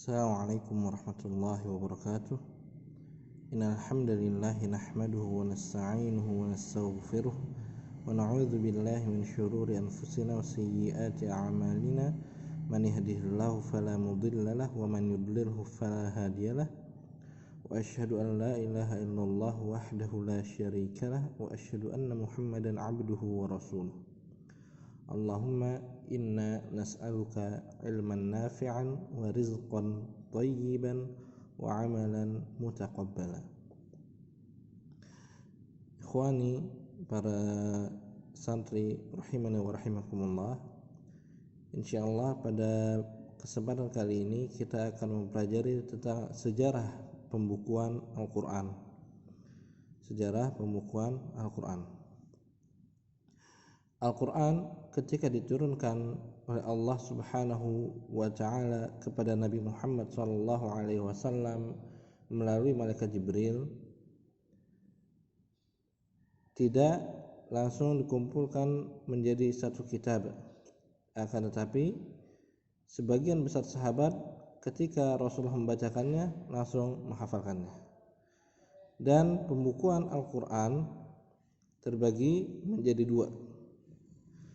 Assalamualaikum warahmatullahi wabarakatuh. Innal hamdalillah nahmaduhu wa nasta'inuhu wa nastaghfiruh wa na'udzu billahi min shururi anfusina wa sayyiati a'malina. Man yahdihillahu fala mudilla lahu wa man yudlilhu fala hadiyalah. Wa asyhadu an la ilaha illallah wahdahu la syarika lah wa asyhadu anna Muhammadan 'abduhu wa rasuluh. Allahumma inna nas'aluka ilman nafi'an wa rizqan thayyiban wa amalan mutaqabbala. Ikhwani, para santri rahimani wa rahimakumullah, insyaallah pada kesempatan kali ini kita akan mempelajari tentang sejarah pembukuan Al-Quran. Sejarah pembukuan Al-Quran. Al-Quran ketika diturunkan oleh Allah Subhanahu wa Ta'ala kepada Nabi Muhammad SAW melalui malaikat Jibril, tidak langsung dikumpulkan menjadi satu kitab, akan tetapi sebagian besar sahabat ketika Rasulullah membacakannya langsung menghafalkannya. Dan pembukuan Al-Quran terbagi menjadi dua.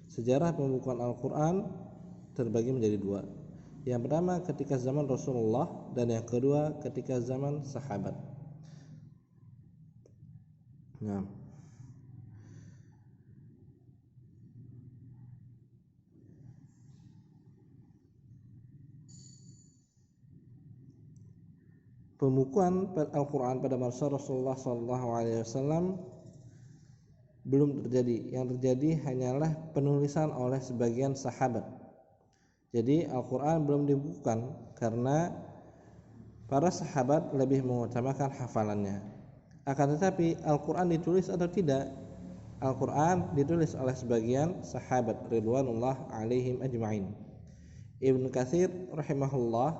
Sejarah pembukuan Al-Quran terbagi menjadi dua. Yang pertama ketika zaman Rasulullah dan yang kedua ketika zaman sahabat. Nah, pembukuan Al-Quran pada masa Rasulullah SAW belum terjadi. Yang terjadi hanyalah penulisan oleh sebagian sahabat. Jadi Al-Quran belum dibukukan karena para sahabat lebih mengutamakan hafalannya. Akan tetapi Al-Quran ditulis atau tidak? Al-Quran ditulis oleh sebagian sahabat ridwanullah alaihim ajma'in. Ibnu Katsir rahimahullah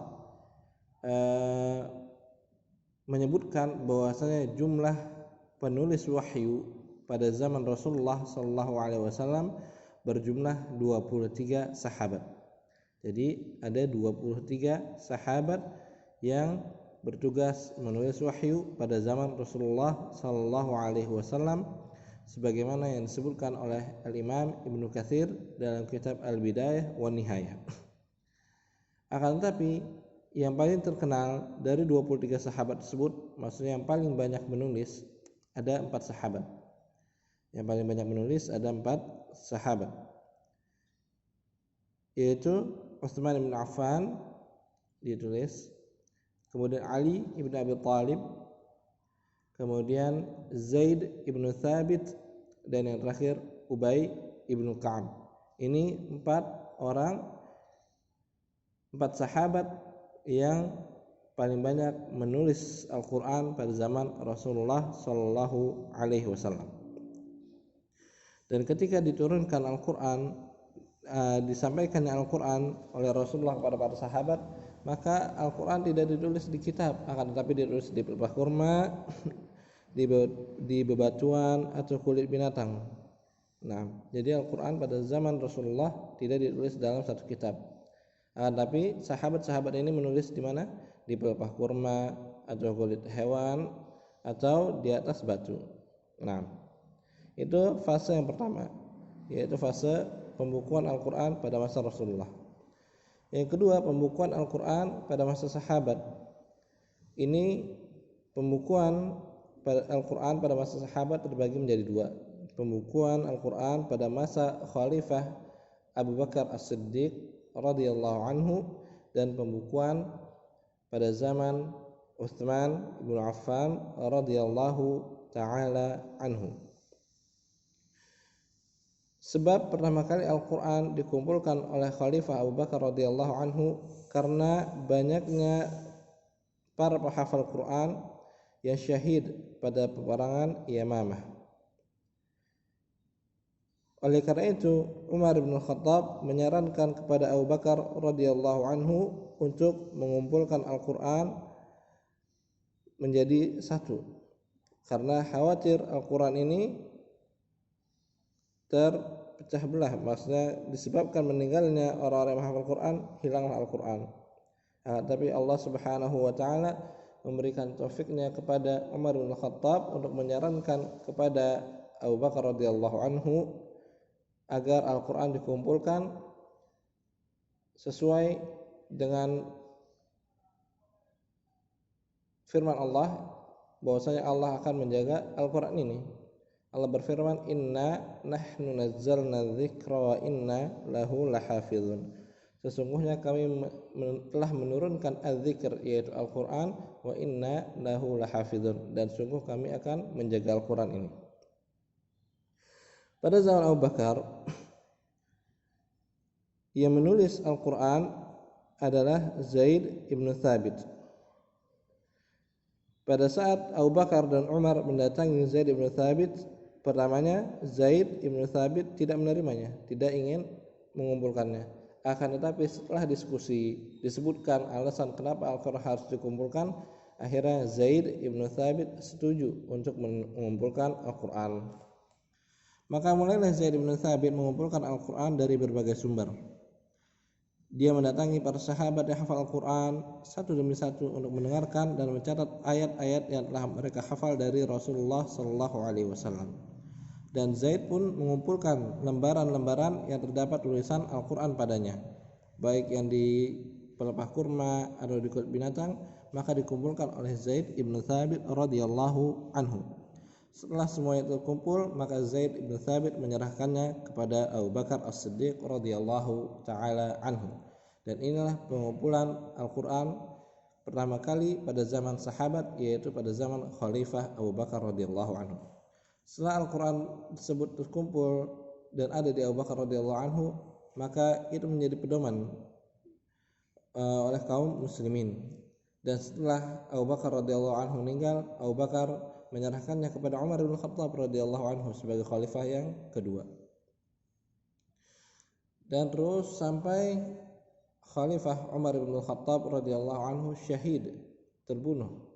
menyebutkan bahwasanya jumlah penulis wahyu pada zaman Rasulullah SAW berjumlah 23 sahabat. Jadi ada 23 sahabat yang bertugas menulis wahyu pada zaman Rasulullah SAW, sebagaimana yang disebutkan oleh Al-Imam Ibnu Katsir dalam kitab Al-Bidayah wa Nihayah. Akan tetapi yang paling terkenal dari 23 sahabat tersebut, maksudnya yang paling banyak menulis, ada 4 sahabat. Yang paling banyak menulis ada 4 sahabat, yaitu Utsman bin Affan ditulis, kemudian Ali ibn Abi Thalib, kemudian Zaid ibn Thabit, dan yang terakhir Ubay ibn Ka'ab. Ini 4 sahabat yang paling banyak menulis Al-Quran pada zaman Rasulullah Sallallahu Alaihi Wasallam. Dan ketika diturunkan Al-Quran, disampaikannya Al-Quran oleh Rasulullah kepada para sahabat, maka Al-Quran tidak ditulis di kitab, akan tetapi ditulis di pelepah kurma, di bebatuan atau kulit binatang. Nah, jadi Al-Quran pada zaman Rasulullah tidak ditulis dalam satu kitab, akan tetapi sahabat-sahabat ini menulis di mana? Di pelepah kurma atau kulit hewan atau di atas batu. Nah, itu fase yang pertama, yaitu fase pembukuan Al-Quran pada masa Rasulullah. Yang kedua, pembukuan Al-Quran pada masa sahabat. Ini pembukuan Al-Quran pada masa sahabat terbagi menjadi dua. Pembukuan Al-Quran pada masa Khalifah Abu Bakar As-Siddiq radhiyallahu anhu, dan pembukuan pada zaman Utsman bin Affan radhiyallahu ta'ala anhu. Sebab pertama kali Al-Quran dikumpulkan oleh Khalifah Abu Bakar radhiyallahu anhu karena banyaknya para penghafal Quran yang syahid pada peperangan Yamamah. Oleh karena itu Umar bin Khattab menyarankan kepada Abu Bakar radhiyallahu anhu untuk mengumpulkan Al-Quran menjadi satu, karena khawatir Al-Quran ini terpecah belah, maksudnya disebabkan meninggalnya orang-orang yang menghafal Quran, hilanglah Al-Quran. Tapi Allah Subhanahu wa taala memberikan taufiknya kepada Umar bin Khattab untuk menyarankan kepada Abu Bakar radhiyallahu anhu agar Al-Qur'an dikumpulkan sesuai dengan firman Allah, bahwasanya Allah akan menjaga Al-Qur'an ini. Allah berfirman, "Inna nahnu nazzalna dzikra wa inna lahu lahafizun." Sesungguhnya kami telah menurunkan az-zikr, yaitu Al-Qur'an, wa inna lahu lahafizun, dan sungguh kami akan menjaga Al-Qur'an ini. Pada zaman Abu Bakar, yang menulis Al-Qur'an adalah Zaid ibn Thabit. Pada saat Abu Bakar dan Umar mendatangi Zaid ibn Thabit, pertamanya Zaid ibn Thabit tidak menerimanya, tidak ingin mengumpulkannya. Akan tetapi setelah diskusi disebutkan alasan kenapa Al-Qur'an harus dikumpulkan, akhirnya Zaid ibn Thabit setuju untuk mengumpulkan Al-Qur'an. Maka mulailah Zaid ibn Thabit mengumpulkan Al-Qur'an dari berbagai sumber. Dia mendatangi para sahabat yang hafal Al-Qur'an satu demi satu untuk mendengarkan dan mencatat ayat-ayat yang telah mereka hafal dari Rasulullah SAW. Dan Zaid pun mengumpulkan lembaran-lembaran yang terdapat tulisan Al-Qur'an padanya, baik yang di pelepah kurma atau di kulit binatang, maka dikumpulkan oleh Zaid ibn Thabit radhiyallahu anhu. Setelah semua itu terkumpul, maka Zaid ibn Thabit menyerahkannya kepada Abu Bakar As-Siddiq radhiyallahu taala anhu. Dan inilah pengumpulan Al-Qur'an pertama kali pada zaman sahabat, yaitu pada zaman Khalifah Abu Bakar radhiyallahu anhu. Setelah Al-Qur'an tersebut terkumpul dan ada di Abu Bakar radhiyallahu anhu, maka itu menjadi pedoman oleh kaum muslimin. Dan setelah Abu Bakar radhiyallahu anhu meninggal, Abu Bakar menyerahkannya kepada Umar bin Khattab radhiyallahu anhu sebagai khalifah yang kedua. Dan terus sampai Khalifah Umar bin Khattab radhiyallahu anhu syahid, terbunuh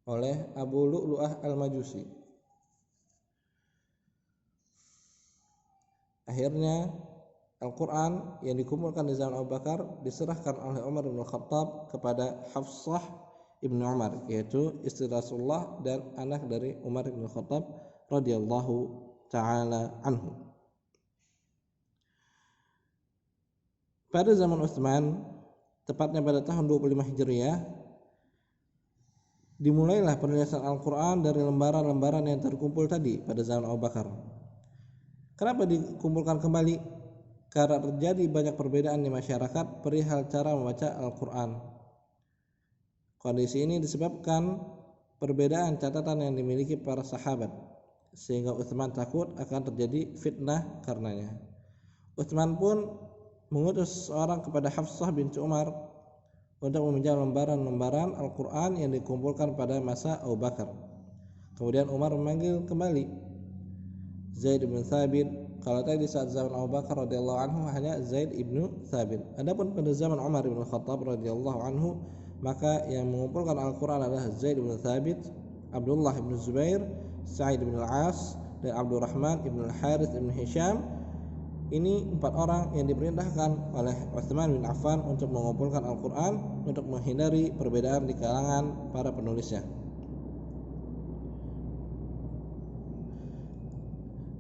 oleh Abu Lu'lu'ah Al-Majusi. Akhirnya Al-Qur'an yang dikumpulkan di zaman Abu Bakar diserahkan oleh Umar bin Khattab kepada Hafsah ibnu Umar, yaitu istri Rasulullah dan anak dari Umar bin Khattab radhiyallahu taala anhu. Pada zaman Utsman, tepatnya pada tahun 25 Hijriah, dimulailah penulisan Al-Qur'an dari lembaran-lembaran yang terkumpul tadi pada zaman Abu Bakar. Kenapa dikumpulkan kembali? Karena terjadi banyak perbedaan di masyarakat perihal cara membaca Al-Qur'an. Kondisi ini disebabkan perbedaan catatan yang dimiliki para sahabat, sehingga Utsman takut akan terjadi fitnah karenanya. Utsman pun mengutus seorang kepada Hafsah binti Umar untuk meminjam lembaran-lembaran Al-Qur'an yang dikumpulkan pada masa Abu Bakar. Kemudian Umar memanggil kembali Zaid bin Thabit. Kalau tadi saat zaman Abu Bakar radhiyallahu anhu hanya Zaid bin Thabit. Adapun pada zaman Umar bin Khattab radhiyallahu anhu, maka yang mengumpulkan Al-Qur'an adalah Zaid bin Thabit, Abdullah bin Zubair, Sa'id bin Al-As, dan Abdurrahman bin Al-Harith bin Hisham. Ini 4 orang yang diperintahkan oleh Utsman bin Affan untuk mengumpulkan Al-Qur'an untuk menghindari perbedaan di kalangan para penulisnya.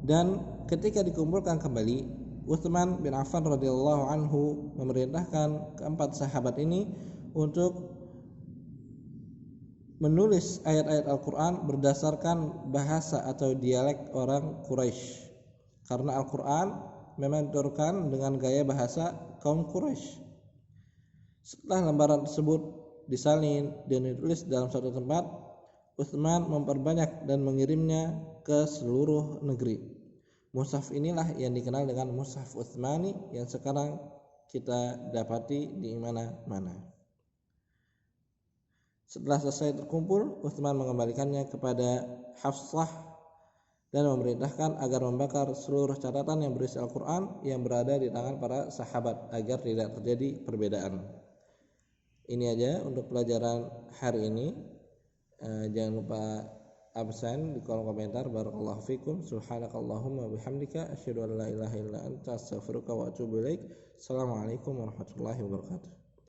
Dan ketika dikumpulkan kembali, Utsman bin Affan radhiyallahu anhu memerintahkan keempat sahabat ini untuk menulis ayat-ayat Al-Qur'an berdasarkan bahasa atau dialek orang Quraisy. Karena Al-Qur'an memang diturunkan dengan gaya bahasa kaum Quraisy. Setelah lembaran tersebut disalin dan ditulis dalam suatu tempat, Utsman memperbanyak dan mengirimnya ke seluruh negeri. Mushaf inilah yang dikenal dengan Mushaf Utsmani yang sekarang kita dapati di mana-mana. Setelah selesai terkumpul, Utsman mengembalikannya kepada Hafsah dan memerintahkan agar membakar seluruh catatan yang berisi Al-Qur'an yang berada di tangan para sahabat agar tidak terjadi perbedaan. Ini aja untuk pelajaran hari ini. Jangan lupa absen di kolom komentar. Barakallahu fikum. Subhanakallahumma bihamdika asyhadu an la ilaha illa anta astaghfiruka wa atubu ilaik. Assalamualaikum warahmatullahi wabarakatuh.